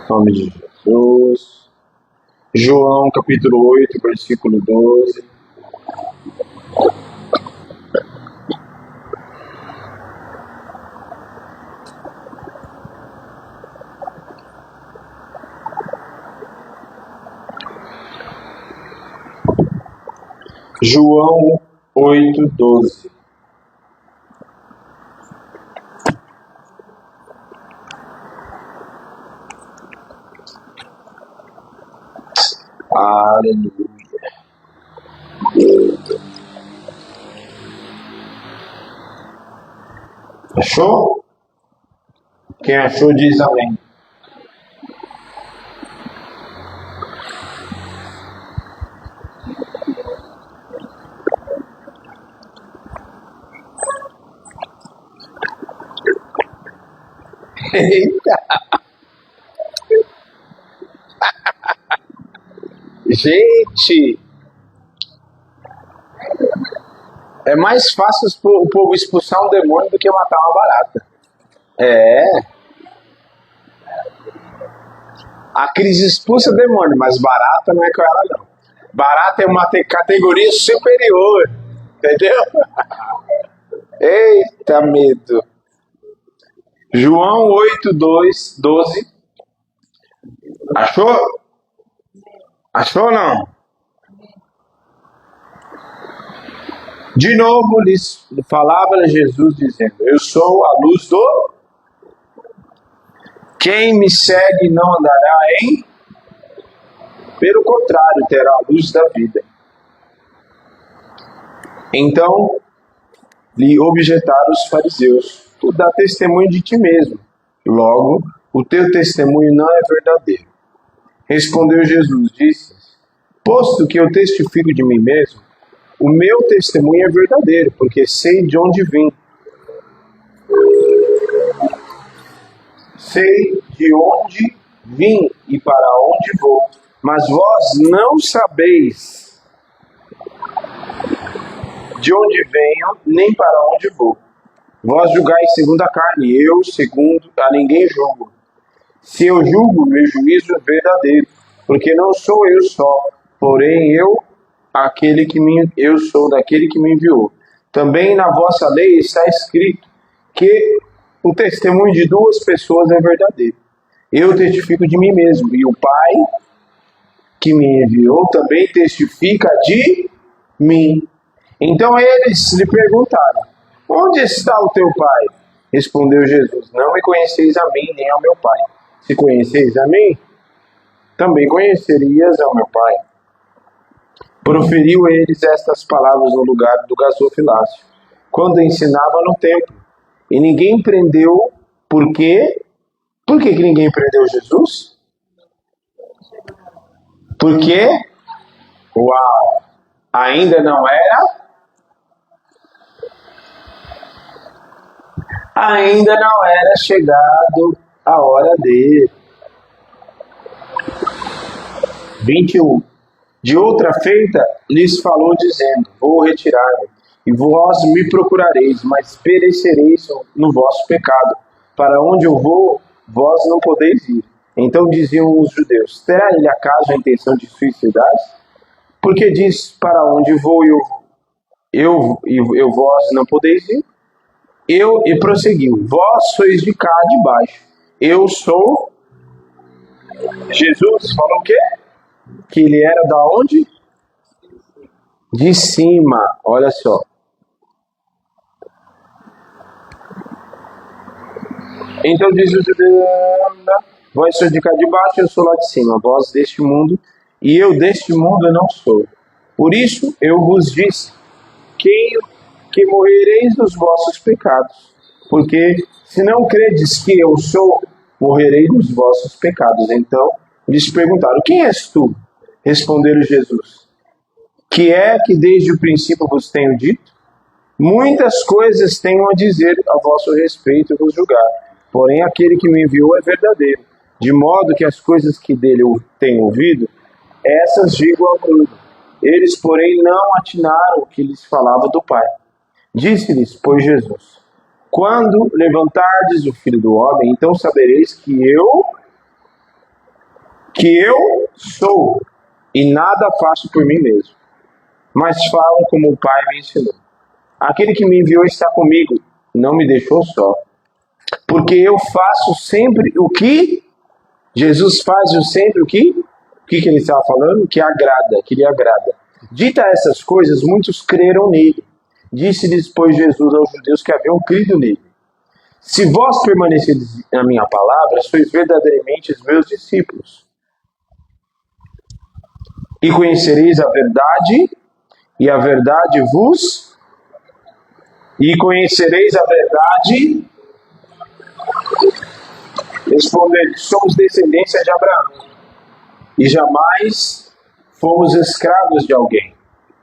Em nome de Jesus. João capítulo 8, versículo 12. João 8, 12. Aleluia. Achou? Quem achou diz amém. Eita! Gente, é mais fácil o povo expulsar um demônio do que matar uma barata. A Cris expulsa demônio, mas barata não é com ela não. Barata é uma categoria superior, entendeu? Eita medo. João 8, 12. Achou? Achou ou não? De novo lhes falava Jesus dizendo: eu sou a luz do... Quem me segue não andará em... Pelo contrário, terá a luz da vida. Então lhe objetaram os fariseus: tu dá testemunho de ti mesmo, logo o teu testemunho não é verdadeiro. Respondeu Jesus, disse: posto que eu testifico de mim mesmo, o meu testemunho é verdadeiro, porque sei de onde vim. Sei de onde vim e para onde vou, mas vós não sabeis de onde venho, nem para onde vou. Vós julgais segundo a carne, eu segundo a ninguém julgo. Se eu julgo, meu juízo é verdadeiro, porque não sou eu só, porém eu sou daquele que me enviou. Também na vossa lei está escrito que o testemunho de duas pessoas é verdadeiro. Eu testifico de mim mesmo, e o Pai que me enviou também testifica de mim. Então eles lhe perguntaram: onde está o teu Pai? Respondeu Jesus: não me conheceis a mim, nem ao meu Pai. Se conheceis a mim, também conhecerias ao meu Pai. Proferiu eles estas palavras no lugar do gasofilácio, quando ensinava no templo. E ninguém prendeu. Por quê? Por que ninguém prendeu Jesus? Porque, uau, ainda não era chegado a hora dele. 21. De outra feita lhes falou dizendo: vou retirar-me, e vós me procurareis, mas perecereis no vosso pecado. Para onde eu vou, vós não podeis ir. Então diziam os judeus: terá ele acaso a intenção de suicidar-se? Porque diz: para onde vou eu vós não podeis ir? E prosseguiu: vós sois de cá de baixo, eu sou... Jesus falou o quê? Que ele era da onde? De cima, olha só. Então diz o judeu: vós sois de cá de baixo, eu sou lá de cima, vós deste mundo, e eu deste mundo não sou. Por isso eu vos disse que morrereis dos vossos pecados, porque se não credes que eu sou, morrereis dos vossos pecados. Então lhes perguntaram: quem és tu? Responderam Jesus: que é que desde o princípio vos tenho dito? Muitas coisas tenho a dizer a vosso respeito e vos julgar, porém aquele que me enviou é verdadeiro, de modo que as coisas que dele eu tenho ouvido, essas digo ao mundo. Eles, porém, não atinaram o que lhes falava do Pai. Disse-lhes, pois, Jesus: quando levantardes o Filho do Homem, então sabereis que eu que eu sou e nada faço por mim mesmo, mas falo como o Pai me ensinou. Aquele que me enviou está comigo, não me deixou só. Porque eu faço sempre o que Jesus faz, sempre o que? O que ele estava falando? Que agrada, que lhe agrada. Dita essas coisas, muitos creram nele. Disse-lhes, pois, Jesus aos judeus que haviam crido nele: se vós permaneceres na minha palavra, sois verdadeiramente os meus discípulos. E conhecereis a verdade, e a verdade vos... E conhecereis a verdade... Responder, somos descendência de Abraão, e jamais fomos escravos de alguém.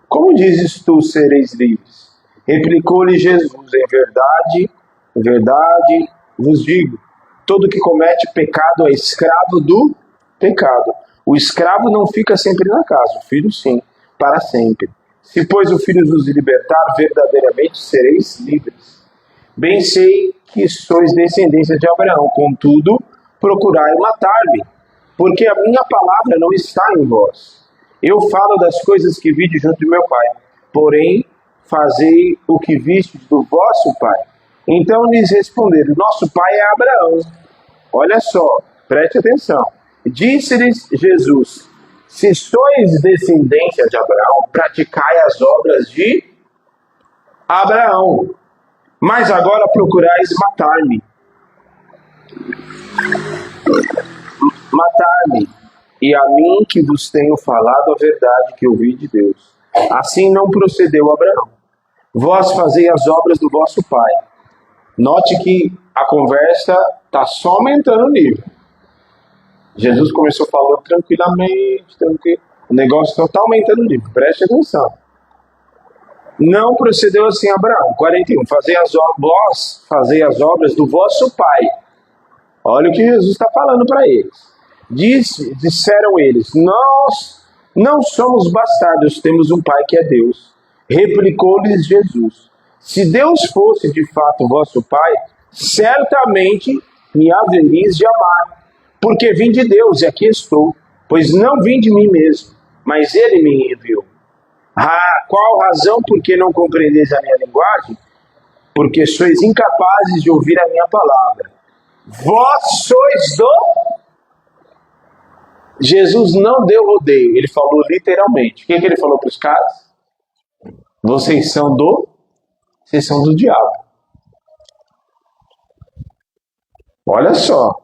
Como dizes tu, sereis livres? Replicou-lhe Jesus, em verdade vos digo, todo que comete pecado é escravo do pecado. O escravo não fica sempre na casa, o filho sim, para sempre. Se, pois, o filho vos libertar, verdadeiramente sereis livres. Bem sei que sois descendência de Abraão, contudo, procurai matar-me, porque a minha palavra não está em vós. Eu falo das coisas que vi junto de meu pai, porém, fazei o que viste do vosso pai. Então lhes responderam, nosso pai é Abraão. Olha só, preste atenção. Disse-lhes Jesus, se sois descendência de Abraão, praticai as obras de Abraão. Mas agora procurais matar-me. Matar-me, e a mim que vos tenho falado a verdade que ouvi de Deus. Assim não procedeu Abraão. Vós fazei as obras do vosso pai. Note que a conversa está só aumentando o nível. Jesus começou falando tranquilamente, o negócio só está aumentando o nível. Preste atenção. Não procedeu assim Abraão. 41. Vós fazei as obras do vosso pai. Olha o que Jesus está falando para eles. Disseram eles, nós não somos bastardos, temos um pai que é Deus. Replicou-lhes Jesus, se Deus fosse de fato vosso pai, certamente me haveríeis de amar, porque vim de Deus e aqui estou, pois não vim de mim mesmo, mas ele me enviou. Qual razão por que não compreendeis a minha linguagem? Porque sois incapazes de ouvir a minha palavra. Vós sois do... Jesus não deu rodeio, ele falou literalmente. O que ele falou para os caras? Vocês são do diabo. Olha só.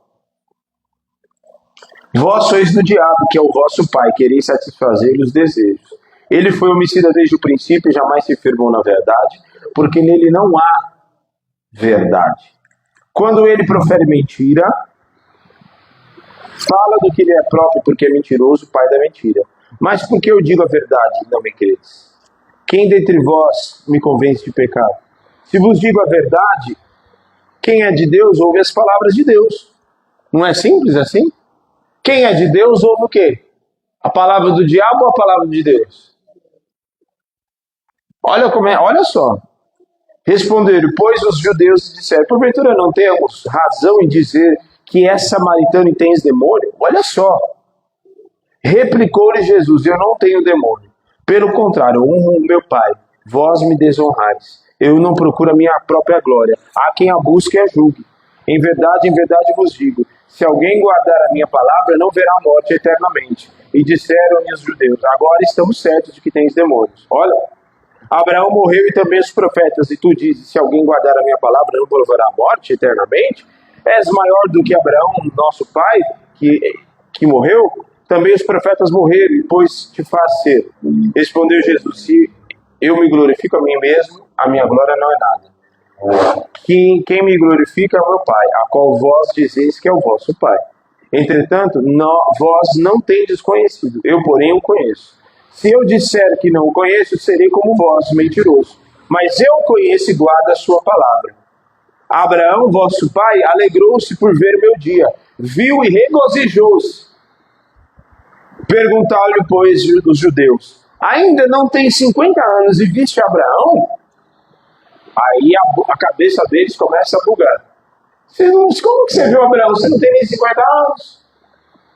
Vós sois do diabo, que é o vosso pai, quereis satisfazer os desejos. Ele foi homicida desde o princípio e jamais se firmou na verdade, porque nele não há verdade. Quando ele profere mentira, fala do que ele é próprio, porque é mentiroso, pai da mentira. Mas porque eu digo a verdade, não me credes. Quem dentre vós me convence de pecado? Se vos digo a verdade, quem é de Deus ouve as palavras de Deus. Não é simples assim? Quem é de Deus ouve o quê? A palavra do diabo ou a palavra de Deus? Olha só. Responderam, pois os judeus disseram, porventura não temos razão em dizer que é samaritano e tens demônio? Olha só. Replicou-lhe Jesus, eu não tenho demônio. Pelo contrário, honro o meu Pai, vós me desonrais. Eu não procuro a minha própria glória. Há quem a busque e a julgue. Em verdade vos digo, se alguém guardar a minha palavra, não verá morte eternamente. E disseram-lhe os judeus, agora estamos certos de que tens demônios. Olha, Abraão morreu e também os profetas, e tu dizes, se alguém guardar a minha palavra, não provará a morte eternamente? És maior do que Abraão, nosso pai, que morreu? Também os profetas morreram, pois te faz ser. Respondeu Jesus, se eu me glorifico a mim mesmo, a minha glória não é nada. Quem me glorifica é o meu Pai, a qual vós dizeis que é o vosso Pai. Entretanto, vós não tendes conhecido, eu porém o conheço. Se eu disser que não o conheço, serei como vós, mentiroso. Mas eu o conheço e guardo a sua palavra. Abraão, vosso pai, alegrou-se por ver meu dia, viu e regozijou-se. Perguntaram-lhe, pois, os judeus, ainda não tem 50 anos e viste Abraão? Aí a cabeça deles começa a bugar. Como que você viu Abraão? Você não tem nem 50 anos?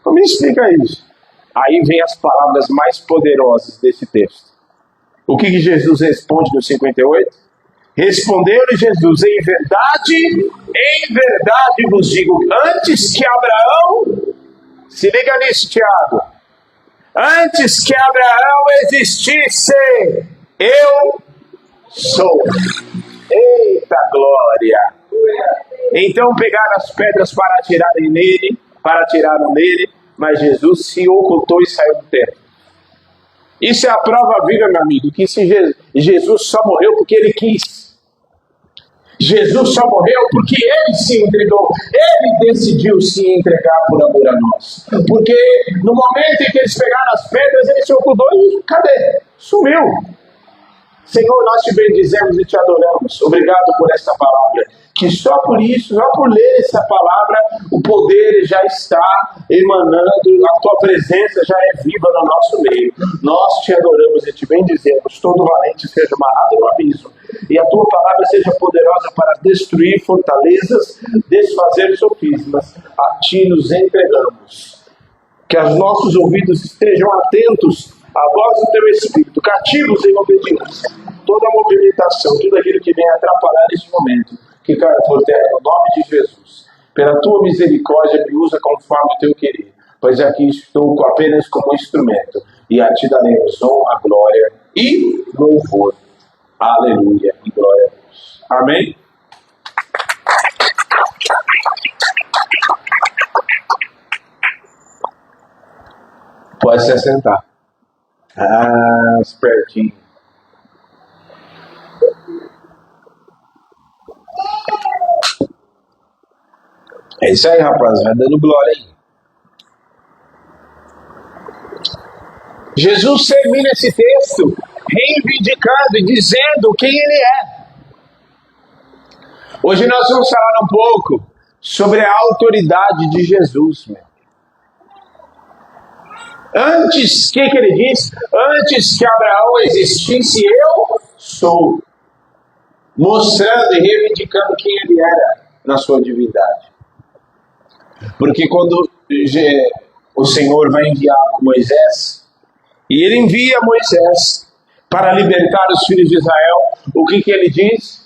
Como explica isso? Aí vem as palavras mais poderosas desse texto. O que Jesus responde no 58? Respondeu-lhe Jesus: em verdade vos digo, antes que Abraão, se liga nisso, Tiago, antes que Abraão existisse, eu sou. Eita glória! Então pegaram as pedras para atirarem nele, mas Jesus se ocultou e saiu do templo. Isso é a prova viva, meu amigo, que Jesus só morreu porque ele quis. Jesus só morreu porque ele se entregou. Ele decidiu se entregar por amor a nós. Porque no momento em que eles pegaram as pedras, ele se ocultou e cadê? Sumiu. Senhor, nós te bendizemos e te adoramos. Obrigado por esta palavra. Que só por isso, só por ler essa palavra, o poder já está emanando, a tua presença já é viva no nosso meio. Nós te adoramos e te bendizemos. Todo valente seja amarrado no abismo. E a tua palavra seja poderosa para destruir fortalezas, desfazer sofismas. A ti nos entregamos. Que os nossos ouvidos estejam atentos à voz do teu Espírito, cativos em obediência. Toda movimentação, tudo aquilo que vem atrapalhar neste momento, que caia por terra no nome de Jesus. Pela tua misericórdia, me usa conforme o teu querer, pois aqui estou apenas como instrumento, e a ti daremos honra, glória e louvor. Aleluia e glória a Deus. Amém? Pode se assentar. Espertinho. É isso aí, rapaz. Vai dando glória aí. Jesus termina esse texto reivindicando e dizendo quem ele é. Hoje nós vamos falar um pouco sobre a autoridade de Jesus, meu. Antes, o que ele diz? Antes que Abraão existisse, eu sou. Mostrando e reivindicando quem ele era na sua divindade. Porque quando o Senhor vai enviar Moisés, e ele envia Moisés para libertar os filhos de Israel, o que ele diz?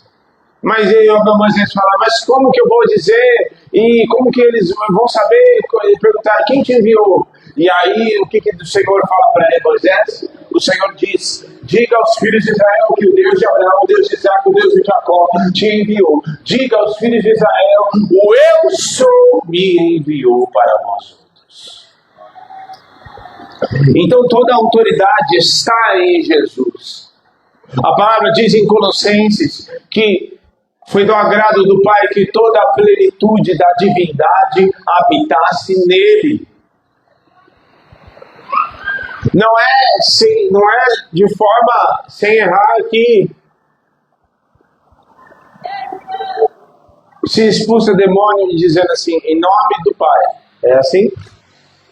Mas aí Moisés fala, mas como que eu vou dizer? E como que eles vão saber? Perguntar, quem te enviou? E aí o que o Senhor fala para ele, Moisés? O Senhor diz, diga aos filhos de Israel que o Deus de Abraão, o Deus de Isaac, o Deus de Jacó te enviou. Diga aos filhos de Israel, o eu sou me enviou para vós outros. Então toda a autoridade está em Jesus. A palavra diz em Colossenses que foi do agrado do Pai que toda a plenitude da divindade habitasse nele. Não é de forma sem errar que se expulsa demônio dizendo assim, em nome do Pai. É assim?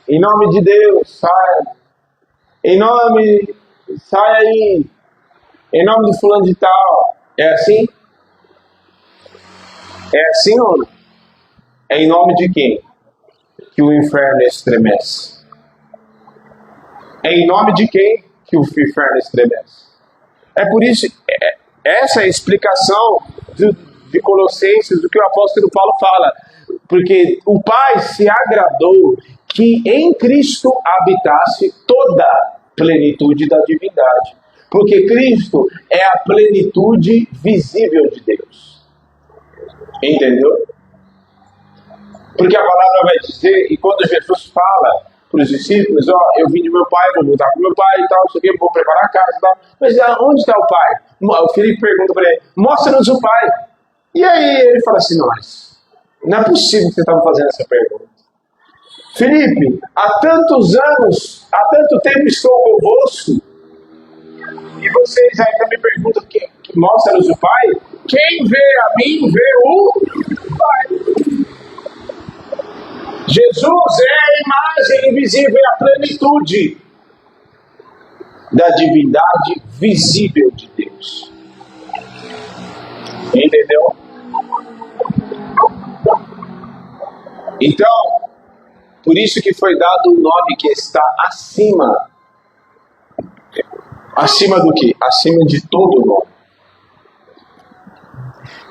Em nome de Deus, sai. Em nome, sai aí. Em nome do fulano de tal. É assim? É assim ou não? É em nome de quem que o inferno estremece? É em nome de quem que o inferno estremece? É por isso, essa é a explicação de Colossenses, do que o apóstolo Paulo fala. Porque o Pai se agradou que em Cristo habitasse toda a plenitude da divindade. Porque Cristo é a plenitude visível de Deus. Entendeu? Porque a palavra vai dizer, e quando Jesus fala para os discípulos, eu vim de meu pai, vou voltar com meu pai e tal, vou preparar a casa e tal. Mas onde está o pai? O Felipe pergunta para ele, mostra-nos o pai. E aí ele fala assim, não é possível que você estava fazendo essa pergunta. Felipe, há tantos anos, há tanto tempo estou convosco, e vocês ainda me perguntam, mostra-nos o pai? Quem vê a mim, vê o Pai. Jesus é a imagem invisível, é a plenitude da divindade visível de Deus. Entendeu? Então, Por isso que foi dado um nome que está acima. Acima do quê? Acima de todo nome.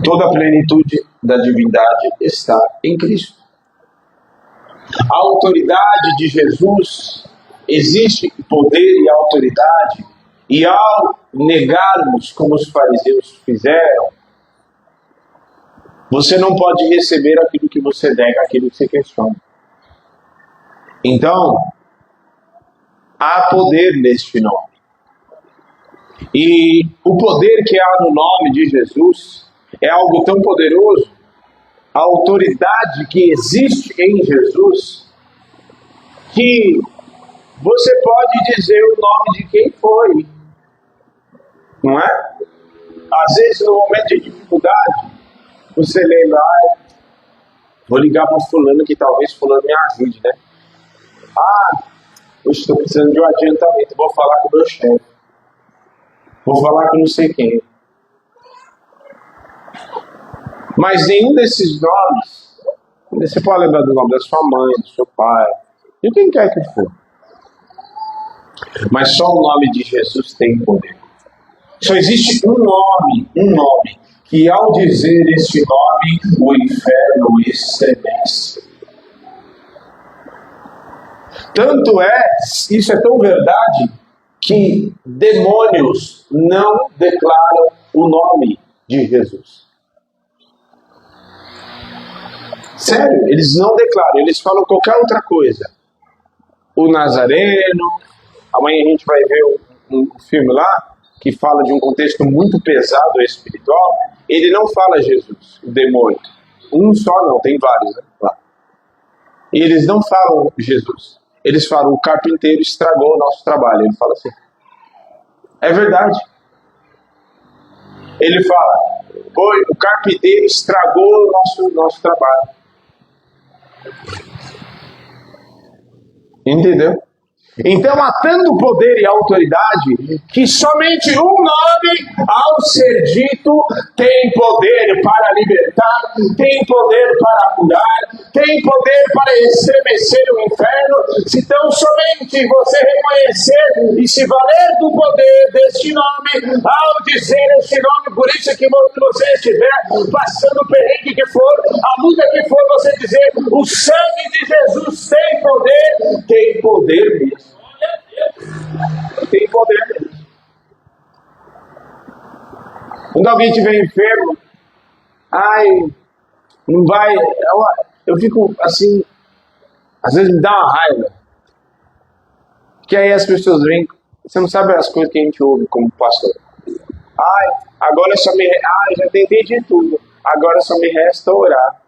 Toda a plenitude da divindade está em Cristo. A autoridade de Jesus, existe poder e autoridade, e ao negarmos, como os fariseus fizeram, você não pode receber aquilo que você nega, aquilo que você questiona. Então, há poder neste nome. E o poder que há no nome de Jesus é algo tão poderoso, a autoridade que existe em Jesus, que você pode dizer o nome de quem foi, não é? Às vezes, no momento de dificuldade, você lembra, vou ligar para fulano que talvez fulano me ajude, né? Eu estou precisando de um adiantamento, vou falar com o meu chefe, vou falar com não sei quem. Mas nenhum desses nomes, você pode lembrar do nome da sua mãe, do seu pai, de quem quer que for. Mas só o nome de Jesus tem poder. Só existe um nome, que ao dizer este nome, o inferno estremece. Tanto é, isso é tão verdade, que demônios não declaram o nome de Jesus. Sério, eles não declaram, eles falam qualquer outra coisa. O Nazareno, amanhã a gente vai ver um filme lá, que fala de um contexto muito pesado espiritual, ele não fala Jesus, o demônio. Um só não, tem vários, né? Lá. E eles não falam Jesus. Eles falam, o carpinteiro estragou o nosso trabalho. Ele fala assim. É verdade. Ele fala, o carpinteiro estragou o nosso trabalho. Entendeu? Então há tanto poder e autoridade que somente um nome, ao ser dito, tem poder para libertar, tem poder para curar, tem poder para estremecer o inferno. Se tão somente você reconhecer e se valer do poder deste nome, ao dizer este nome, por isso que você estiver passando o perrengue que for, a luta que for, você dizer, o sangue de Jesus tem poder mesmo. Tem poder mesmo. Quando alguém estiver enfermo, não vai. Eu fico assim, às vezes me dá uma raiva. Que aí as pessoas vêm, você não sabe as coisas que a gente ouve como pastor. Agora só me. Já tentei de tudo. Agora só me resta orar.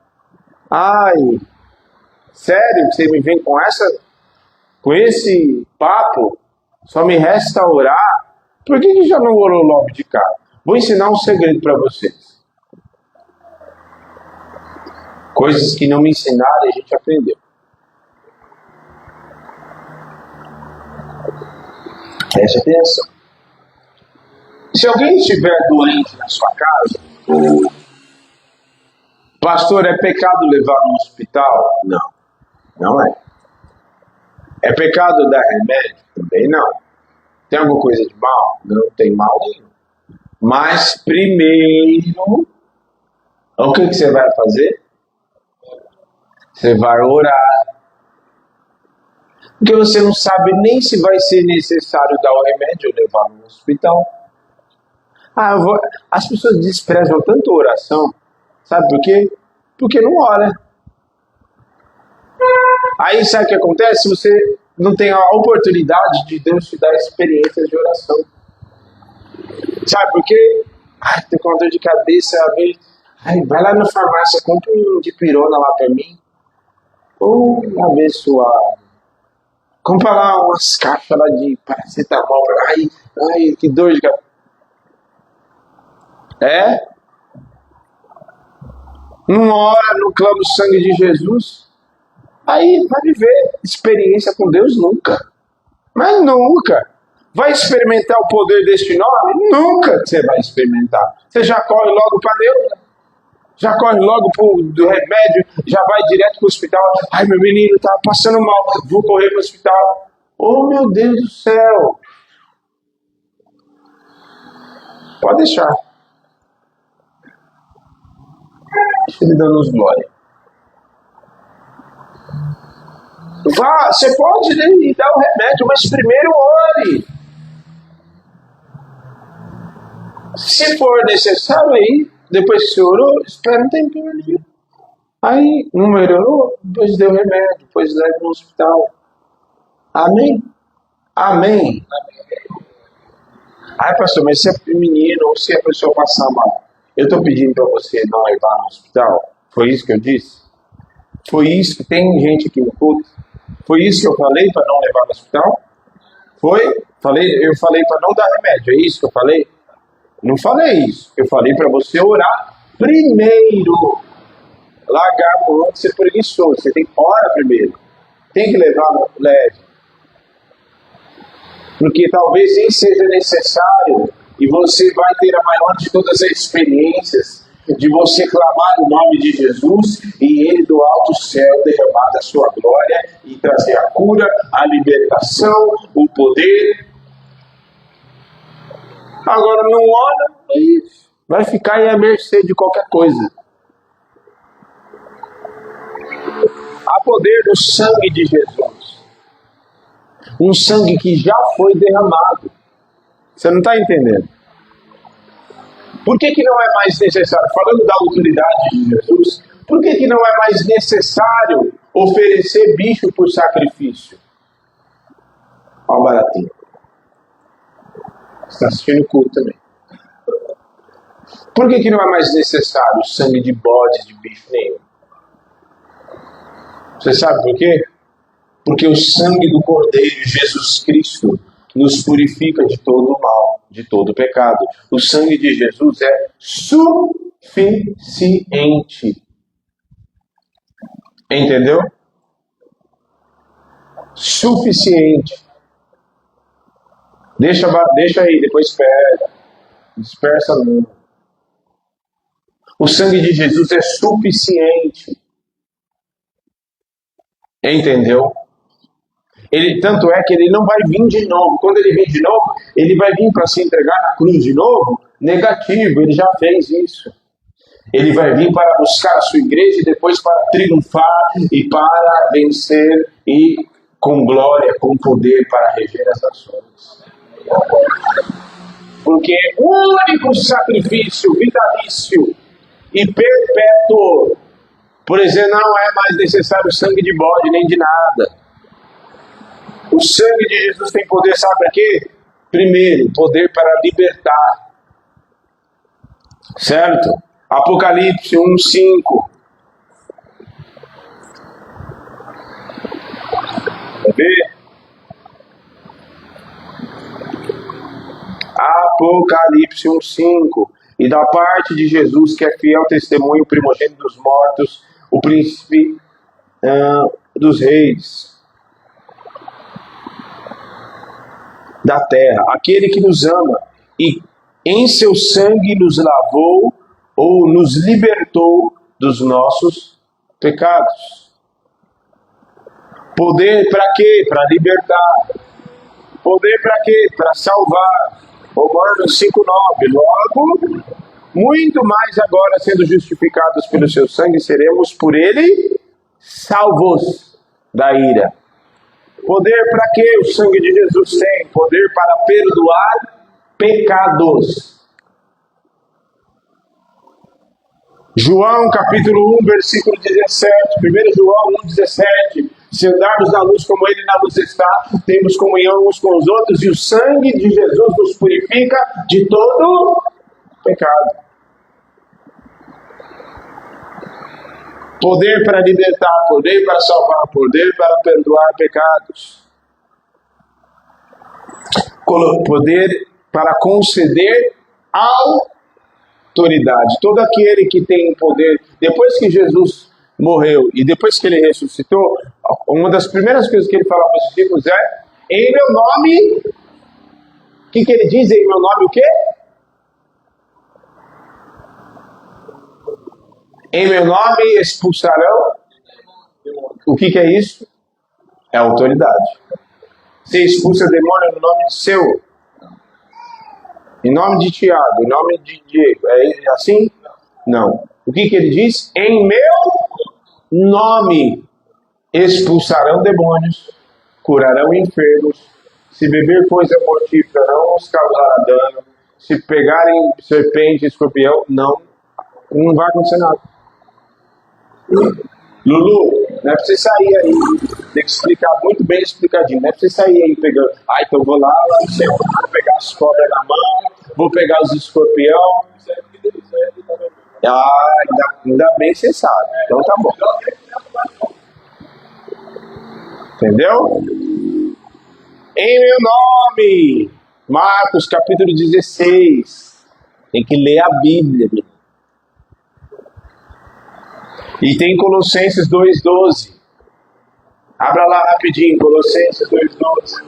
Sério, você me vem com esse papo? Só me resta orar? Por que já não orou logo de cara? Vou ensinar um segredo para vocês. Coisas que não me ensinaram, a gente aprendeu. Preste atenção. Se alguém estiver doente na sua casa, pastor, é pecado levar no hospital? Não, não é. É pecado dar remédio? Também não. Tem alguma coisa de mal? Não tem mal nenhum. Mas primeiro, o que você vai fazer? Você vai orar. Porque você não sabe nem se vai ser necessário dar o remédio ou levar no hospital. As pessoas desprezam tanto a oração. Sabe por quê? Porque não ora. Aí sabe o que acontece? Você não tem a oportunidade de Deus te dar experiências de oração. Sabe por quê? Tô com uma dor de cabeça. Vai lá na farmácia, compra um dipirona lá pra mim. Abençoado. Compra lá umas caixas lá de paracetamol. Que dor de cabeça. Não ora, não clama o sangue de Jesus. Aí vai viver experiência com Deus nunca. Mas nunca. Vai experimentar o poder deste nome? Nunca você vai experimentar. Você já corre logo para Deus. Já corre logo do remédio, já vai direto para o hospital. Ai, meu menino tá passando mal, vou correr para o hospital. Oh, meu Deus do céu. Pode deixar. Deixa ele dando os glória. Vá, você pode lhe dar o remédio, mas primeiro ore. Se for necessário aí, depois que você orou, espera um tempinho ali. Aí, não melhorou, depois deu remédio, depois leva no hospital. Amém? Amém. Ai, pastor, mas se é menino ou se a pessoa passar mal, eu estou pedindo para você não levar no hospital? Foi isso que eu disse? Foi isso que tem gente aqui no culto? Foi isso que eu falei para não levar no hospital? Foi? Eu falei para não dar remédio, é isso que eu falei? Não falei isso. Eu falei para você orar primeiro. Largar a mão de ser preguiçoso. Você tem que orar primeiro. Tem que levar no leve. Porque talvez nem seja necessário e você vai ter a maior de todas as experiências de você clamar o nome de Jesus e Ele do alto céu derramar da sua glória e trazer a cura, a libertação, o poder. Agora não ora, vai ficar aí à mercê de qualquer coisa. Há poder no sangue de Jesus. Um sangue que já foi derramado. Você não está entendendo? Por que não é mais necessário, falando da autoridade de Jesus, por que não é mais necessário oferecer bicho por sacrifício? Olha o baratinho. Você está assistindo o culto também. Por que não é mais necessário sangue de bode, de bicho nenhum? Você sabe por quê? Porque o sangue do Cordeiro, Jesus Cristo, nos purifica de todo o mal, de todo o pecado. O sangue de Jesus é suficiente. Entendeu? Suficiente. Deixa aí, depois espera. Dispersa não. O sangue de Jesus é suficiente. Entendeu? Tanto é que ele não vai vir de novo. Quando ele vir de novo, ele vai vir para se entregar na cruz de novo? Negativo, ele já fez isso. Ele vai vir para buscar a sua igreja e depois para triunfar e para vencer e com glória, com poder para reger as nações. Porque o único sacrifício vitalício e perpétuo, por exemplo, não é mais necessário sangue de bode nem de nada. O sangue de Jesus tem poder, sabe para quê? Primeiro, poder para libertar. Certo? Apocalipse 1:5. Quer ver? Apocalipse 1:5. E da parte de Jesus, que é fiel testemunho, primogênito dos mortos, o príncipe dos reis da terra, aquele que nos ama e em seu sangue nos lavou ou nos libertou dos nossos pecados. Poder para quê? Para libertar. Poder para quê? Para salvar. Romanos 5:9. Logo, muito mais agora sendo justificados pelo seu sangue, seremos por ele salvos da ira. Poder para que o sangue de Jesus tem? Poder para perdoar pecados. João capítulo 1, versículo 17. 1 João 1,17. Se andarmos na luz como ele na luz está, temos comunhão uns com os outros e o sangue de Jesus nos purifica de todo pecado. Poder para libertar, poder para salvar, poder para perdoar pecados. Poder para conceder autoridade. Todo aquele que tem poder, depois que Jesus morreu e depois que ele ressuscitou, uma das primeiras coisas que ele fala para os discípulos é: em meu nome, o que ele diz? Em meu nome o quê? Em meu nome expulsarão. O que é isso? É autoridade. Você expulsa demônio no nome de seu, em nome de Tiago, em nome de Diego. É assim? Não. O que ele diz? Em meu nome expulsarão demônios, curarão enfermos, se beber coisa mortífera não os causará dano, se pegarem serpente, escorpião, não vai acontecer nada. Lulu, não é pra você sair aí, tem que explicar muito bem explicadinho, não é pra você sair aí pegando, então vou lá no centro, vou pegar as cobras na mão, vou pegar os escorpião. Ainda bem que você sabe, então tá bom. Entendeu? Em meu nome, Marcos capítulo 16, tem que ler a Bíblia. E tem Colossenses 2,12. Abra lá rapidinho, Colossenses 2,12.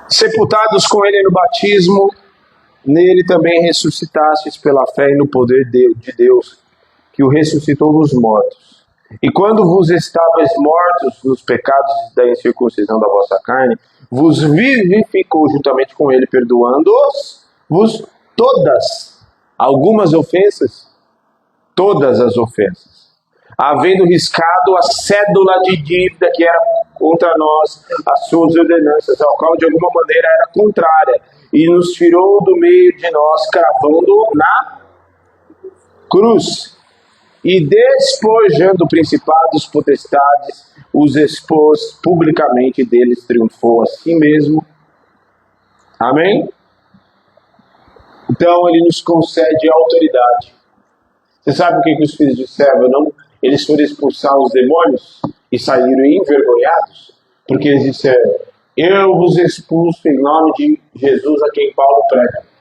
Sepultados com ele no batismo, nele também ressuscitastes pela fé e no poder de Deus, que o ressuscitou dos mortos. E quando vos estáveis mortos nos pecados da incircuncisão da vossa carne, vos vivificou juntamente com ele, perdoando-vos todas, algumas ofensas, todas as ofensas, havendo riscado a cédula de dívida que era contra nós, as suas ordenanças, ao qual de alguma maneira era contrária, e nos tirou do meio de nós, cravando na cruz. E despojando principados, potestades, os expôs publicamente, deles triunfou a si mesmo. Amém? Então ele nos concede autoridade. Você sabe o que os filhos de Seva não? Eles foram expulsar os demônios e saíram envergonhados, porque eles disseram: eu vos expulso em nome de Jesus a quem Paulo prega.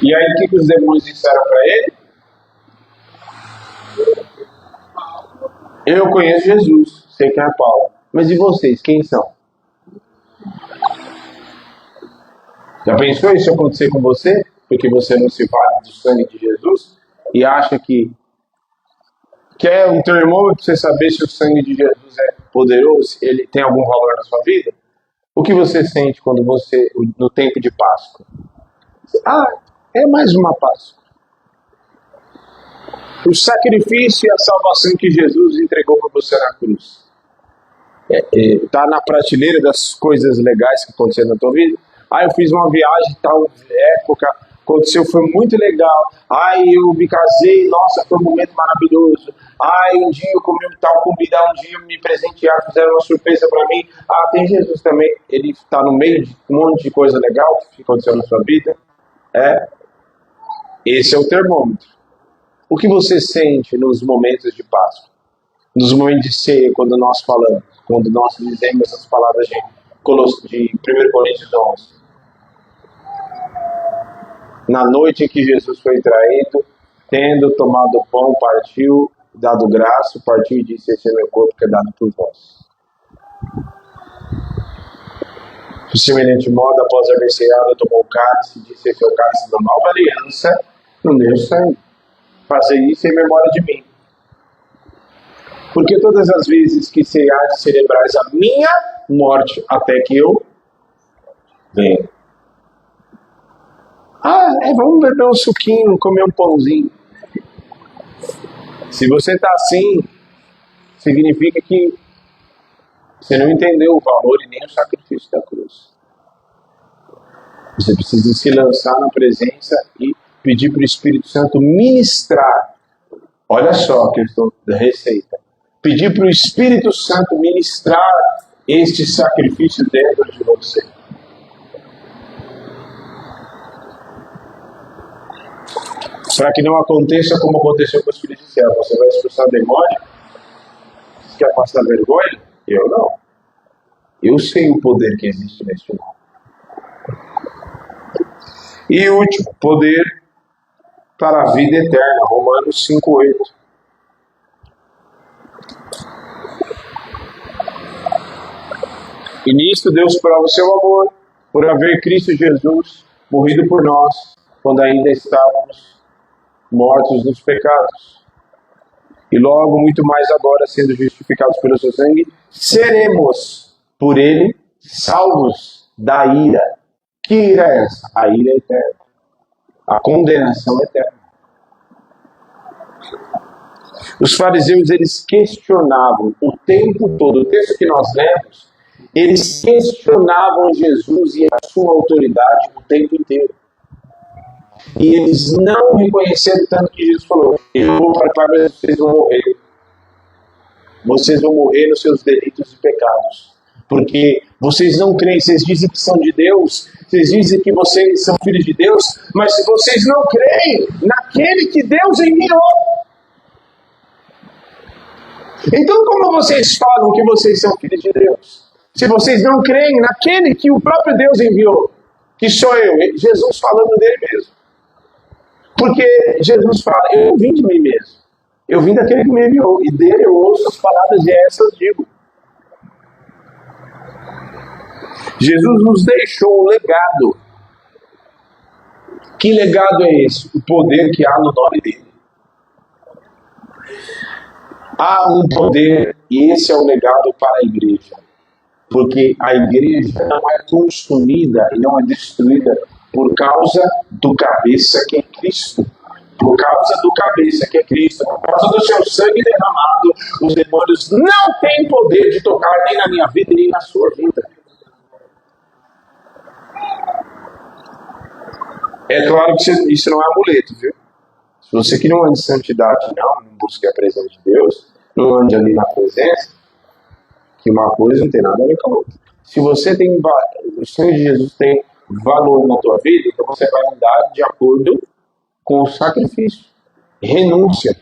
E aí o que os demônios disseram para ele? Eu conheço Jesus, sei quem é Paulo. Mas e vocês, quem são? Já pensou isso acontecer com você? Porque você não se vale do sangue de Jesus e acha que é um termômetro para você saber se o sangue de Jesus é poderoso, se ele tem algum valor na sua vida? O que você sente quando no tempo de Páscoa? É mais uma Páscoa. O sacrifício e a salvação que Jesus entregou para você na cruz. Está na prateleira das coisas legais que aconteceram na tua vida? Eu fiz uma viagem tal época, aconteceu, foi muito legal. Eu me casei, nossa, foi um momento maravilhoso. Um dia eu comi tal comida, um dia me presentearam, fizeram uma surpresa para mim. Tem Jesus também, ele está no meio de um monte de coisa legal que aconteceu na sua vida. Esse é o termômetro. O que você sente nos momentos de Páscoa? Nos momentos de ceia, quando nós falamos, quando nós dizemos as palavras de 1 Coríntios 11. Na noite em que Jesus foi traído, tendo tomado o pão, partiu, dado graça, partiu e disse: esse é meu corpo que é dado por vós. De semelhante modo, após haver ceado, tomou o cálice e disse: esse é o cálice da nova aliança no meu sangue. Fazer isso em memória de mim. Porque todas as vezes que ceais, celebrais a minha morte até que eu venha. Vamos beber um suquinho, comer um pãozinho. Se você está assim, significa que você não entendeu o valor e nem o sacrifício da cruz. Você precisa se lançar na presença e pedir para o Espírito Santo ministrar. Olha só a questão da receita. Pedir para o Espírito Santo ministrar este sacrifício dentro de você. Para que não aconteça como aconteceu com os filhos de Seva. Você vai expulsar demônio? Você quer passar vergonha? Eu não. Eu sei o poder que existe neste mundo. E último, poder para a vida eterna. Romanos 5:8. E nisto Deus prova o seu amor, por haver Cristo Jesus morrido por nós, quando ainda estávamos mortos nos pecados. E logo, muito mais agora, sendo justificados pelo seu sangue, seremos, por ele, salvos da ira. Que ira é essa? A ira eterna. A condenação eterna. Os fariseus, eles questionavam o tempo todo. O texto que nós lemos, eles questionavam Jesus e a sua autoridade o tempo inteiro. E eles não reconheceram tanto que Jesus falou: eu vou para cá, mas vocês vão morrer. Vocês vão morrer nos seus delitos e pecados. Porque vocês não creem, vocês dizem que são de Deus, vocês dizem que vocês são filhos de Deus, mas se vocês não creem naquele que Deus enviou. Então como vocês falam que vocês são filhos de Deus? Se vocês não creem naquele que o próprio Deus enviou, que sou eu, Jesus falando dele mesmo. Porque Jesus fala: eu não vim de mim mesmo, eu vim daquele que me enviou, e dele eu ouço as palavras e essas digo. Jesus nos deixou um legado. Que legado é esse? O poder que há no nome dele. Há um poder, e esse é o legado para a igreja. Porque a igreja não é consumida e não é destruída por causa do cabeça que é Cristo. Por causa do cabeça que é Cristo. Por causa do seu sangue derramado, os demônios não têm poder de tocar nem na minha vida, nem na sua vida. É claro que isso não é amuleto, viu? Se você que não anda em santidade, não busca a presença de Deus, não ande ali na presença, que uma coisa não tem nada a ver com a outra. Se você tem, o sangue de Jesus tem valor na tua vida, então você vai andar de acordo com o sacrifício. Renúncia.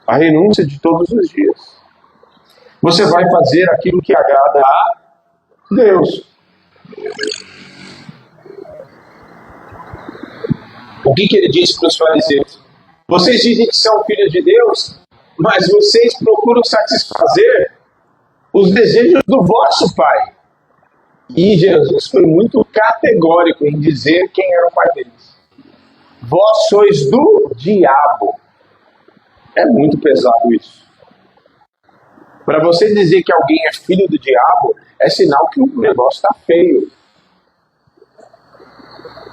A renúncia de todos os dias. Você vai fazer aquilo que agrada a Deus. O que ele disse para os fariseus? Vocês dizem que são filhos de Deus, mas vocês procuram satisfazer os desejos do vosso pai. E Jesus foi muito categórico em dizer quem era o pai deles. Vós sois do diabo. É muito pesado isso. Para você dizer que alguém é filho do diabo, é sinal que o negócio está feio.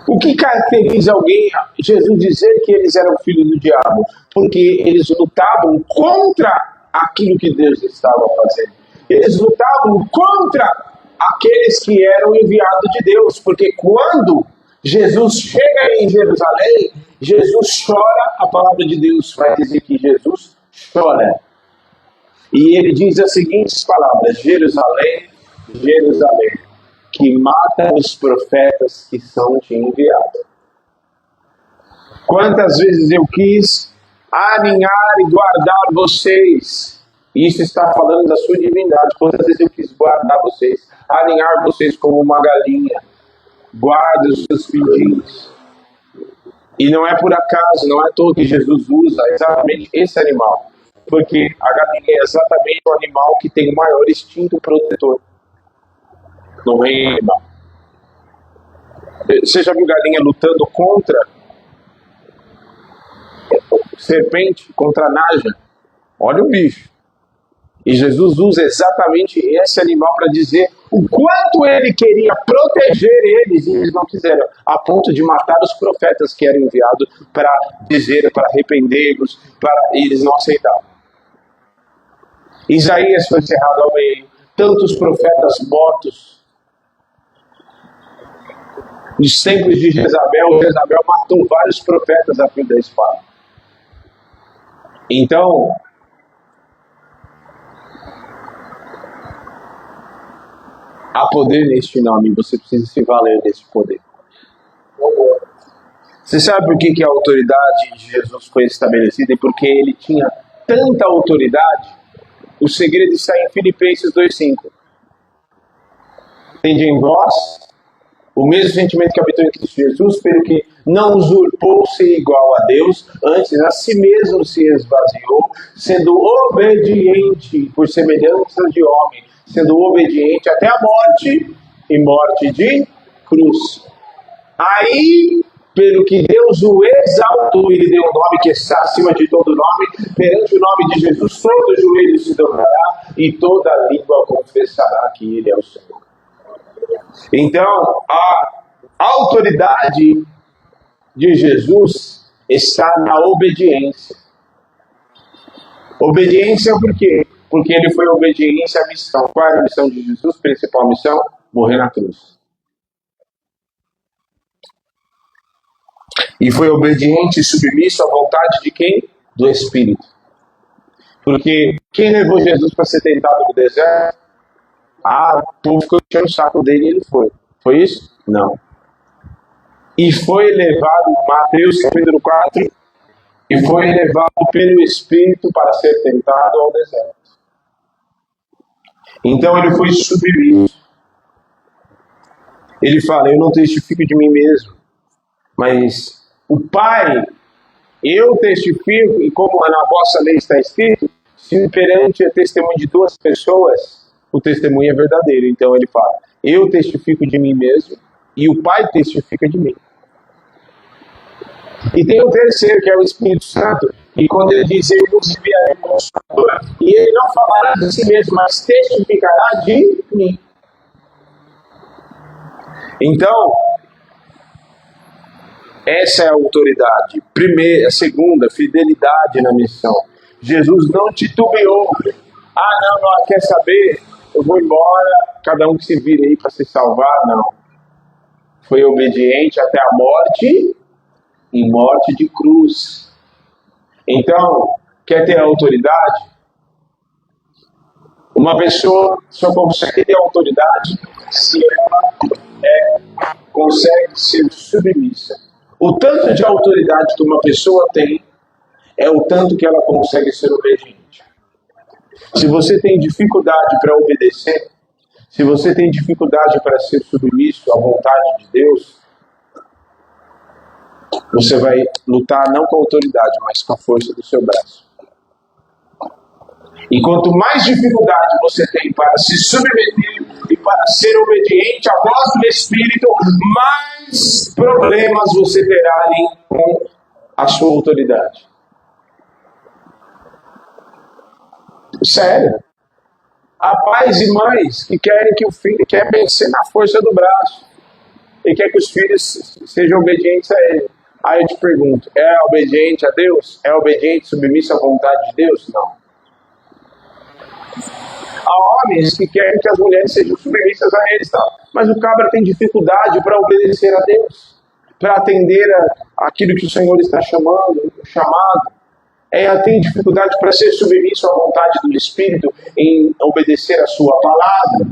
O que caracteriza alguém, Jesus dizer que eles eram filhos do diabo? Porque eles lutavam contra aquilo que Deus estava fazendo. Eles lutavam contra aqueles que eram enviados de Deus. Porque quando Jesus chega em Jerusalém, Jesus chora, a palavra de Deus vai dizer que Jesus chora. E ele diz as seguintes palavras: Jerusalém, Jerusalém, que mata os profetas que são te enviados. Quantas vezes eu quis aninhar e guardar vocês. Isso está falando da sua divindade. Quantas vezes eu quis guardar vocês, aninhar vocês como uma galinha. Guarde os seus filhinhos. E não é por acaso, não é à toa que Jesus usa exatamente esse animal. Porque a galinha é exatamente o animal que tem o maior instinto protetor no reino animal. Você já viu galinha lutando contra serpente, contra naja? Olha o bicho. E Jesus usa exatamente esse animal para dizer o quanto ele queria proteger eles, e eles não quiseram, a ponto de matar os profetas que eram enviados para dizer, para arrependê-los, e eles não aceitavam. Isaías foi cerrado ao meio, tantos profetas mortos. Nos tempos de Jezabel matou vários profetas a fio da espada. Então, há poder neste nome, você precisa se valer desse poder. Você sabe por que a autoridade de Jesus foi estabelecida? E porque ele tinha tanta autoridade? O segredo está em Filipenses 2,5. Tende em vós O mesmo sentimento que habitou em Cristo Jesus, pelo que não usurpou-se igual a Deus, antes a si mesmo se esvaziou, sendo obediente por semelhança de homem, sendo obediente até a morte e morte de cruz. Aí, pelo que Deus o exaltou, ele deu um nome que está acima de todo nome, perante o nome de Jesus, todo joelho se dobrará e toda língua confessará que ele é o Senhor. Então, a autoridade de Jesus está na obediência. Obediência por quê? Porque ele foi obediente à missão. Qual era a missão de Jesus? Principal missão? Morrer na cruz. E foi obediente e submisso à vontade de quem? Do Espírito. Porque quem levou Jesus para ser tentado no deserto? O povo ficou enchendo o saco dele e ele foi. Foi isso? Não. E foi levado, Mateus capítulo 4, e foi levado pelo Espírito para ser tentado ao deserto. Então ele foi submisso. Ele fala, eu não testifico de mim mesmo, mas o Pai, eu testifico, e como na vossa lei está escrito, se perante o testemunho de duas pessoas, o testemunho é verdadeiro. Então ele fala, eu testifico de mim mesmo, e o Pai testifica de mim. E tem o terceiro, que é o Espírito Santo, e quando ele diz, eu vos enviarei o Consolador, e ele não falará de si mesmo, mas testificará de mim. Então, essa é a autoridade. Primeira, segunda, fidelidade na missão. Jesus não titubeou. Não, quer saber? Eu vou embora, cada um que se vire aí para se salvar. Não. Foi obediente até a morte e morte de cruz. Então, quer ter autoridade? Uma pessoa só consegue ter autoridade se ela consegue ser submissa. O tanto de autoridade que uma pessoa tem é o tanto que ela consegue ser obediente. Se você tem dificuldade para obedecer, se você tem dificuldade para ser submisso à vontade de Deus, você vai lutar não com a autoridade, mas com a força do seu braço. E quanto mais dificuldade você tem para se submeter e para ser obediente à voz do Espírito, mais problemas você terá com a sua autoridade. Sério. Há pais e mães que querem que o filho quer vencer na força do braço e quer que os filhos sejam obedientes a ele. Aí eu te pergunto, é obediente a Deus? É obediente, submisso à vontade de Deus? Não. Há homens que querem que as mulheres sejam submissas a eles, tá? Mas o cabra tem dificuldade para obedecer a Deus, para atender aquilo que o Senhor está chamado. Tem dificuldade para ser submisso à vontade do Espírito, em obedecer a sua palavra.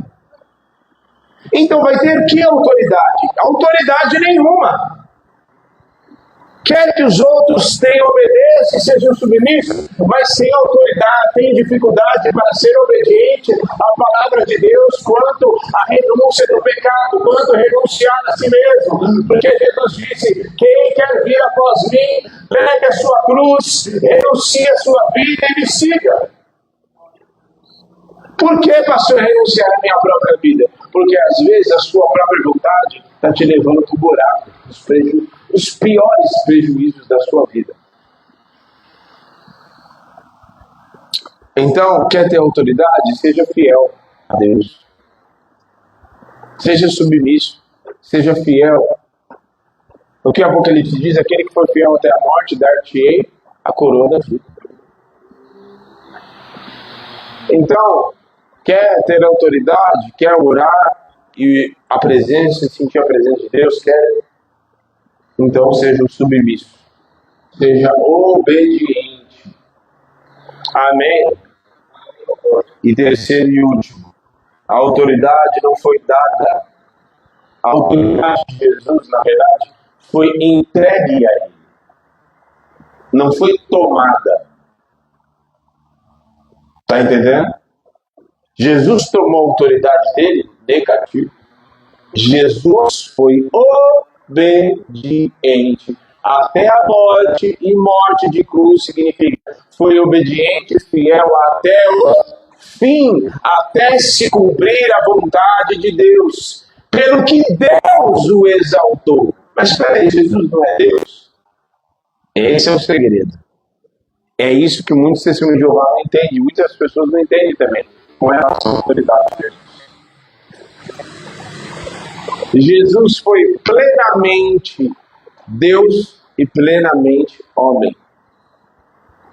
Então vai ter que autoridade? Autoridade nenhuma. Quer que os outros tenham obediência e sejam submissos, mas sem autoridade, tem dificuldade para ser obediente à palavra de Deus, quanto à renúncia do pecado, quanto a renunciar a si mesmo. Porque Jesus disse, quem quer vir após mim, pegue a sua cruz, renuncie a sua vida e me siga. Por que, pastor, renunciar à minha própria vida? Porque às vezes a sua própria vontade está te levando para o buraco, os piores prejuízos da sua vida. Então, quer ter autoridade? Seja fiel a Deus. Seja submisso. Seja fiel. O que o Apocalipse diz, aquele que for fiel até a morte, dar-te-ei a coroa da vida. Então, quer ter autoridade, quer orar e a presença, sentir a presença de Deus, quer? Então seja submisso, seja obediente. Amém? E terceiro e último, a autoridade não foi dada. A autoridade de Jesus, na verdade, foi entregue a ele. Não foi tomada. Está entendendo? Jesus tomou a autoridade dele negativo. Jesus foi obediente até a morte, e morte de cruz significa foi obediente, fiel até o fim, até se cumprir a vontade de Deus, pelo que Deus o exaltou. Mas espera aí, Jesus não é Deus? Esse é o segredo. É isso que muitos testemunhos de Jeová não entendem, muitas pessoas não entendem também, com relação à autoridade de Deus. Jesus foi plenamente Deus e plenamente homem.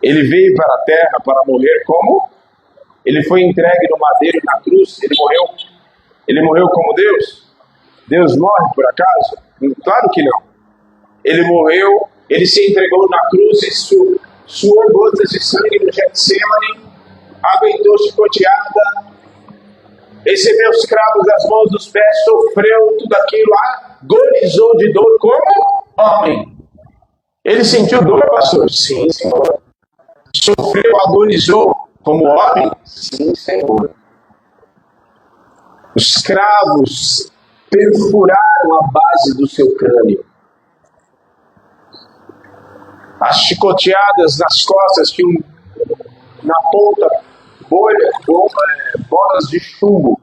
Ele veio para a terra para morrer como? Ele foi entregue no madeiro na cruz, ele morreu como Deus? Deus morre por acaso? Claro que não. Ele morreu, ele se entregou na cruz e suou gotas de sangue no Getsemane, aguentou chicoteada, recebeu os cravos das mãos dos pés, sofreu tudo aquilo, agonizou de dor como homem. Ele sentiu dor, pastor? Sim, Senhor. Sofreu, agonizou como homem? Sim, Senhor. Os cravos perfuraram a base do seu crânio. As chicoteadas nas costas tinham na ponta bolas de chumbo,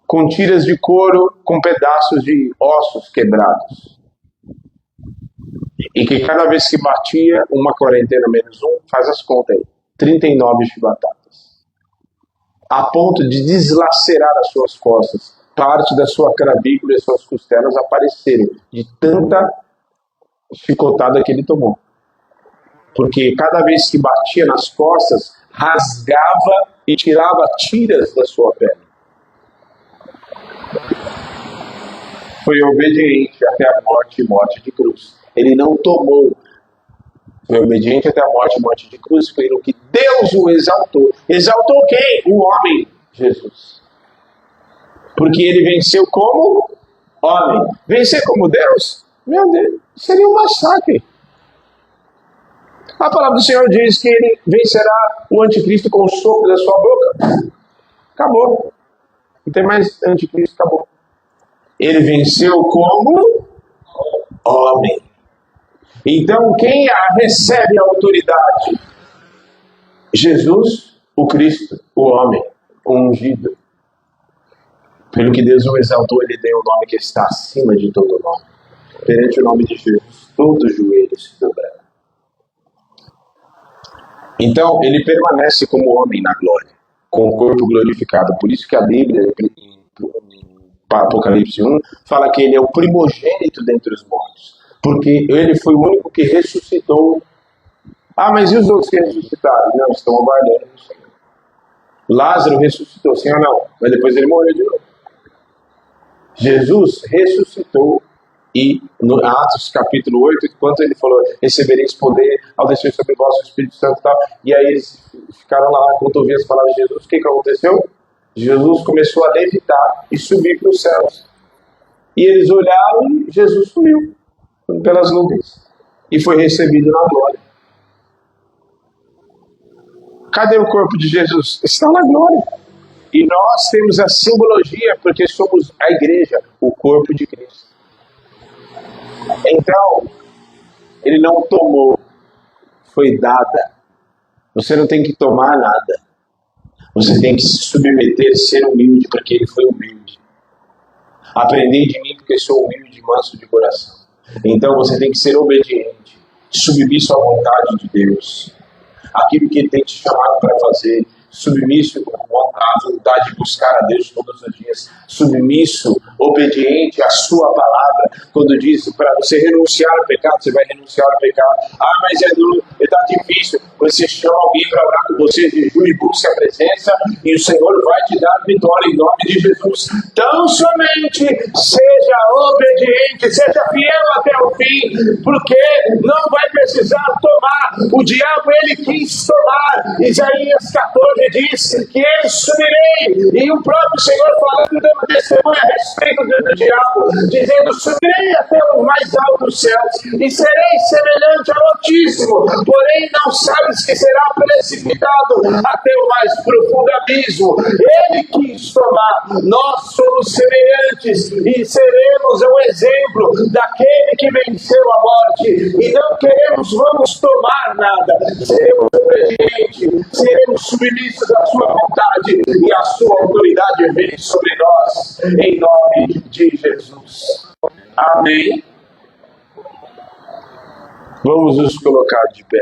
com tiras de couro, com pedaços de ossos quebrados. E que cada vez que batia, uma quarentena menos um, faz as contas aí, 39 chibatadas. A ponto de deslacerar as suas costas, parte da sua clavícula e suas costelas aparecerem, de tanta chicotada que ele tomou. Porque cada vez que batia nas costas, rasgava e tirava tiras da sua pele. Foi obediente até a morte e morte de cruz. Ele não tomou. Foi obediente até a morte e morte de cruz, pelo que Deus o exaltou. Exaltou quem? O homem, Jesus. Porque ele venceu como homem. Vencer como Deus? Meu Deus, seria um massacre. A palavra do Senhor diz que ele vencerá o anticristo com o sopro da sua boca. Acabou. Não tem mais anticristo, acabou. Ele venceu como homem. Então, quem recebe a autoridade? Jesus, o Cristo, o homem, o ungido. Pelo que Deus o exaltou, ele deu o nome que está acima de todo nome. Perante o nome de Jesus, todo joelho se dobrará. Então, ele permanece como homem na glória, com o corpo glorificado. Por isso que a Bíblia, em Apocalipse 1, fala que ele é o primogênito dentre os mortos. Porque ele foi o único que ressuscitou. Mas e os outros que ressuscitaram? Não, estão aguardando o Senhor. Lázaro ressuscitou, sim ou não? Mas depois ele morreu de novo. Jesus ressuscitou. E no Atos capítulo 8, enquanto ele falou, recebereis poder ao descer sobre vós o Espírito Santo e tal. E aí eles ficaram lá, quando ouviam as palavras de Jesus, o que aconteceu? Jesus começou a levitar e subir para os céus. E eles olharam e Jesus sumiu pelas nuvens. E foi recebido na glória. Cadê o corpo de Jesus? Está na glória. E nós temos a simbologia, porque somos a igreja, o corpo de Cristo. Então, ele não tomou, foi dada. Você não tem que tomar nada. Você tem que se submeter, ser humilde, porque ele foi humilde. Aprendei de mim, porque sou humilde e manso de coração. Então você tem que ser obediente, submisso à vontade de Deus. Aquilo que ele tem te chamado para fazer, submisso à vontade de buscar a Deus todos os dias, submisso, obediente à sua palavra. Quando diz para você renunciar ao pecado, você vai renunciar ao pecado. Mas está difícil. Você chama alguém para orar com você, jejum e busca a presença, e o Senhor vai te dar vitória em nome de Jesus. Tão somente seja obediente, seja fiel até o fim, porque não vai precisar tomar. O diabo, ele quis tomar. Isaías 14 diz que ele subirei, e o próprio Senhor falando, dando testemunho a respeito do diabo, dizendo, subirei até os mais altos céus, e serei semelhante ao Altíssimo, porém não sabes que será precipitado até o mais profundo abismo. Ele quis vens tomar. Nós somos semelhantes e seremos um exemplo daquele que venceu a morte. E não vamos tomar nada. Seremos obedientes, seremos submissos à sua vontade e a sua autoridade vem sobre nós, em nome de Jesus. Amém. Vamos nos colocar de pé.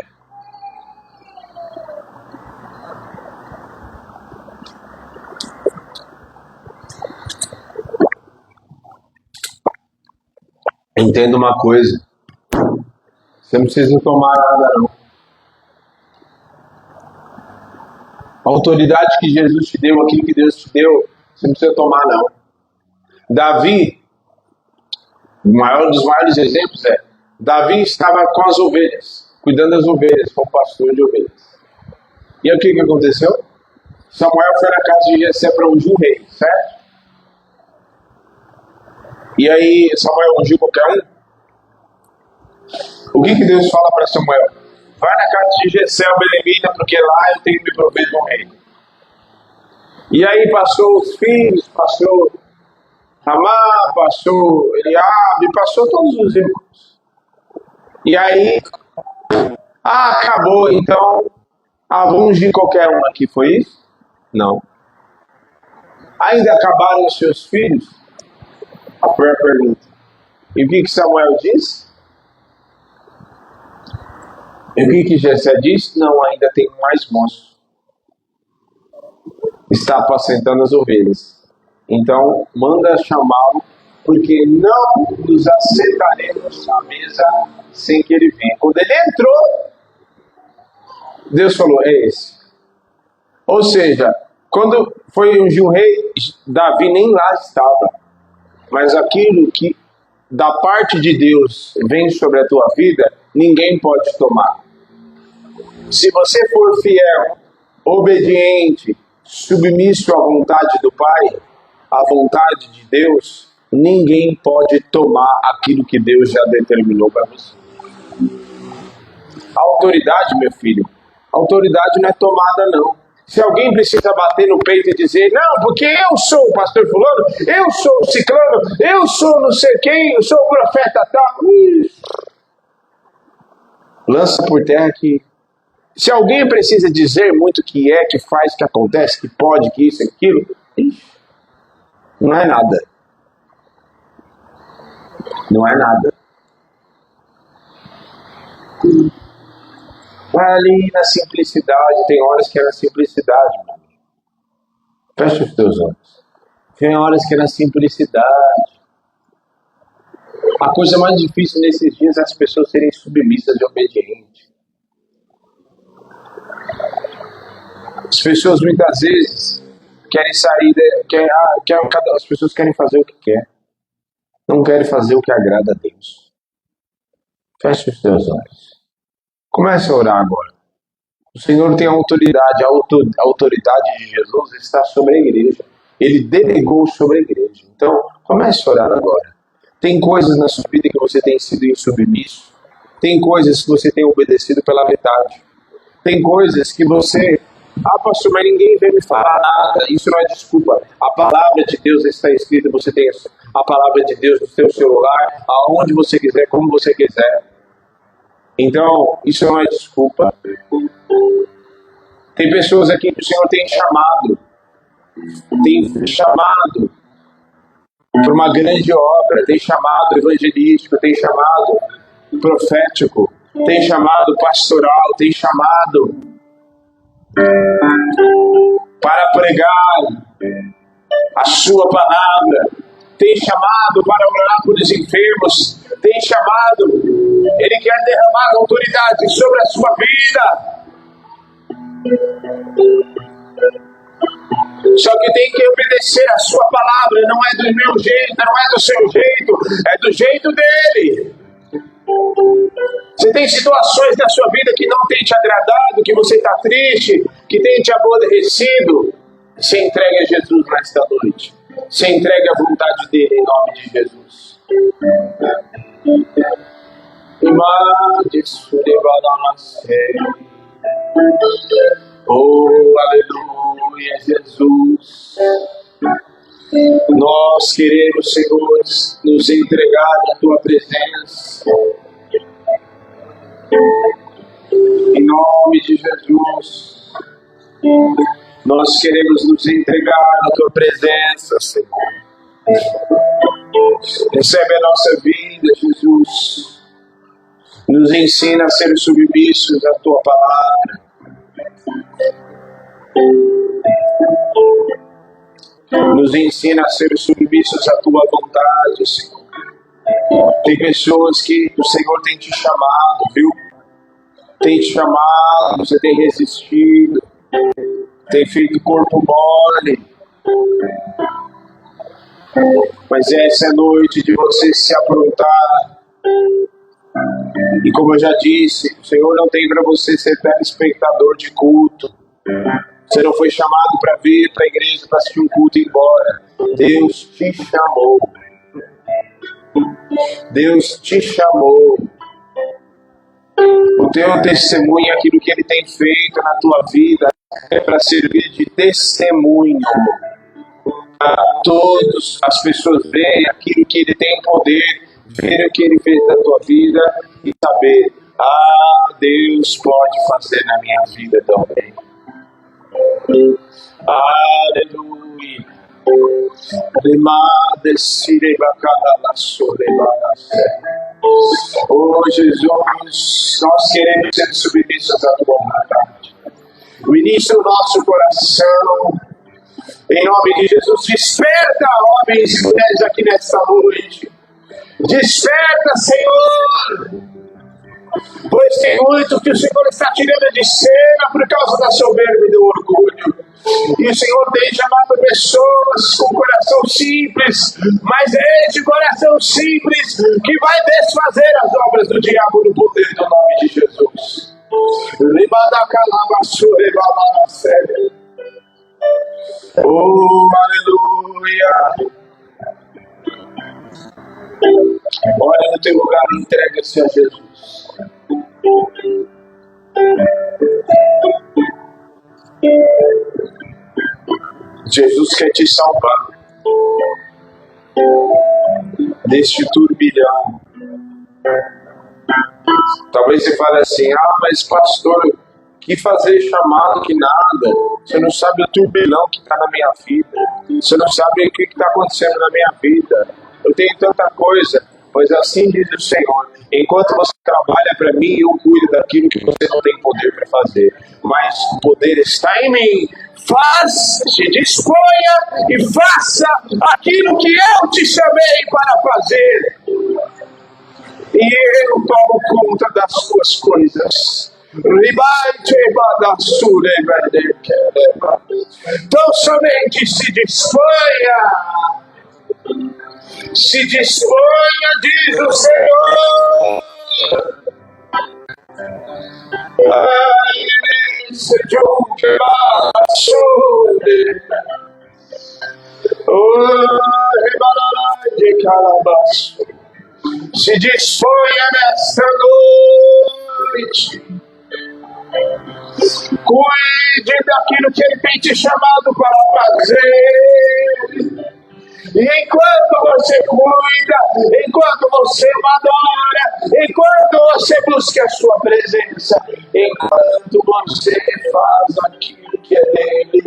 Entenda uma coisa. Você não precisa tomar nada, não. A autoridade que Jesus te deu, aquilo que Deus te deu, você não precisa tomar, não. Davi, o maior dos maiores exemplos Davi estava com as ovelhas, cuidando das ovelhas, como pastor de ovelhas. E aí o que aconteceu? Samuel foi na casa de Jessé para ungir o rei, certo? E aí Samuel ungiu qualquer um? O que Deus fala para Samuel? Vai na casa de Jessé o belemita, porque lá eu tenho me provido um rei. E aí passou os filhos, passou Ramá, passou Eliabe, passou todos os irmãos. E aí, acabou, então, vamos ungir qualquer um aqui, foi isso? Não. Ainda acabaram os seus filhos? A primeira pergunta. E o que Samuel disse? E o que Jessé disse? Não, ainda tem mais moço. Está apacentando as ovelhas. Então, manda chamá-lo, porque não nos assentaremos à mesa sem que ele venha. Quando ele entrou, Deus falou, é esse. Ou seja, quando foi ungir o rei, Davi nem lá estava. Mas aquilo que da parte de Deus vem sobre a tua vida, ninguém pode tomar. Se você for fiel, obediente, submisso à vontade do Pai, à vontade de Deus, ninguém pode tomar aquilo que Deus já determinou para você. A autoridade, meu filho, a autoridade não é tomada, não. Se alguém precisa bater no peito e dizer, não, porque eu sou o pastor fulano, eu sou o ciclano, eu sou não sei quem, eu sou o profeta tal. Lança por terra que... Se alguém precisa dizer muito que é, que faz, que acontece, que pode, que isso, aquilo, não é nada. Não é nada. Ali na simplicidade, tem horas que é na simplicidade, meu amigo. Fecha os teus olhos. Tem horas que é na simplicidade. A coisa mais difícil nesses dias é as pessoas serem submissas e obedientes. As pessoas muitas vezes querem sair, as pessoas querem fazer o que quer. Não querem fazer o que agrada a Deus. Feche os teus olhos. Comece a orar agora. O Senhor tem autoridade, a autoridade de Jesus está sobre a igreja. Ele delegou sobre a igreja. Então, comece a orar agora. Tem coisas na sua vida que você tem sido insubmisso. Tem coisas que você tem obedecido pela metade. Tem coisas que você... pastor, mas ninguém veio me falar nada. Isso não é desculpa. A palavra de Deus está escrita. Você tem a palavra de Deus no seu celular, aonde você quiser, como você quiser. Então, isso não é desculpa. Tem pessoas aqui que o Senhor tem chamado para uma grande obra, tem chamado evangelístico, tem chamado profético, tem chamado pastoral, tem chamado para pregar a sua palavra, tem chamado para orar por os enfermos, tem chamado, Ele quer derramar autoridade sobre a sua vida. Só que tem que obedecer a sua palavra, não é do meu jeito, não é do seu jeito, é do jeito dele. Você tem situações na sua vida que não tem te agradado, que você está triste, que tem te aborrecido. Se entregue a Jesus nesta noite. Se entregue à vontade dele em nome de Jesus. Oh, aleluia, Jesus. Nós queremos, Senhor, nos entregar na Tua presença. Em nome de Jesus, nós queremos nos entregar na Tua presença, Senhor. Recebe a nossa vida, Jesus. Nos ensina a ser submissos à Tua palavra. Nos ensina a ser submissos à Tua vontade, Senhor. Tem pessoas que o Senhor tem te chamado, viu? Tem te chamado, você tem resistido, tem feito corpo mole. Mas essa é a noite de você se aprontar. E como eu já disse, o Senhor não tem para você ser telespectador de culto. Você não foi chamado para vir para a igreja para assistir um culto e ir embora. Deus te chamou. Deus te chamou. O teu testemunho, aquilo que Ele tem feito na tua vida, é para servir de testemunho. A todas as pessoas verem aquilo que Ele tem poder, ver o que Ele fez na tua vida e saber, Deus pode fazer na minha vida também. Aleluia. Oh Jesus, nós queremos ser submissos à Tua vontade. O início do nosso coração, em nome de Jesus, desperta homens e mulheres aqui nesta noite. Desperta, Senhor, pois tem muito que o Senhor está tirando de cena por causa da soberba e do orgulho. E o Senhor tem chamado pessoas com coração simples, mas é esse coração simples que vai desfazer as obras do diabo no poder do nome de Jesus. Oh, aleluia! Olha no teu lugar e entrega-se a Jesus. Jesus quer te salvar deste turbilhão. Talvez você fale assim, mas pastor, que fazer chamado que nada? Você não sabe o turbilhão que está na minha vida. Você não sabe o que está acontecendo na minha vida. Eu tenho tanta coisa. Pois assim diz o Senhor, enquanto você trabalha para mim, eu cuido daquilo que você não tem poder para fazer. Mas o poder está em mim. Se disponha e faça aquilo que eu te chamei para fazer. E eu tomo conta das suas coisas. Então somente se disponha. Se disponha, diz o Senhor. Se disponha nesta noite. Cuide daquilo que Ele tem te chamado para fazer. E enquanto você cuida, enquanto você adora, enquanto você busca a sua presença, enquanto você faz aquilo que é dele,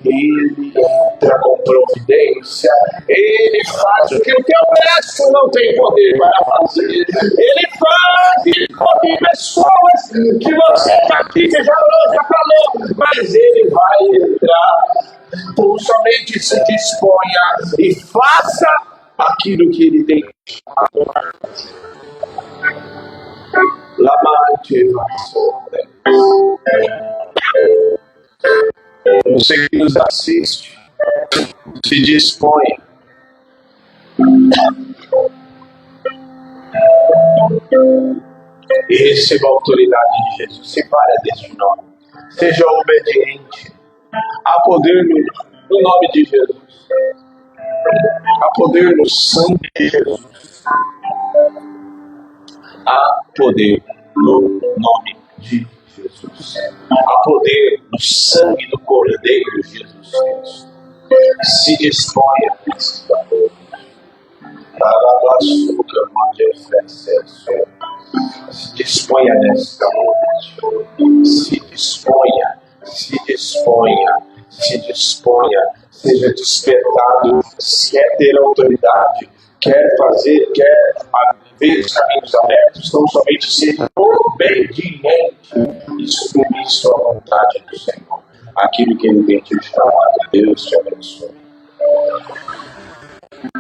Ele entra com providência, Ele faz o que o teu braço não tem poder para fazer, Ele faz, Ele corre pessoas que você já disse, já orou, já falou, mas Ele vai entrar. Então somente se disponha e faça aquilo que Ele tem chamado para fazer. Você que nos assiste, se disponha. E receba a autoridade de Jesus. Separe deste nome. Seja obediente. Há poder no nome de Jesus. Há poder no sangue de Jesus. Há poder no nome de Jesus. Há poder no sangue do Cordeiro de Jesus Cristo. Se disponha, Açúcar, manifestação. Se disponha nesta noite. Se disponha, se disponha, se disponha. Seja despertado. Se quer ter autoridade, quer fazer, quer ver os caminhos abertos, não somente ser obediente e submisso à vontade do Senhor. Aquilo que Ele tem te chamado. Deus te abençoe.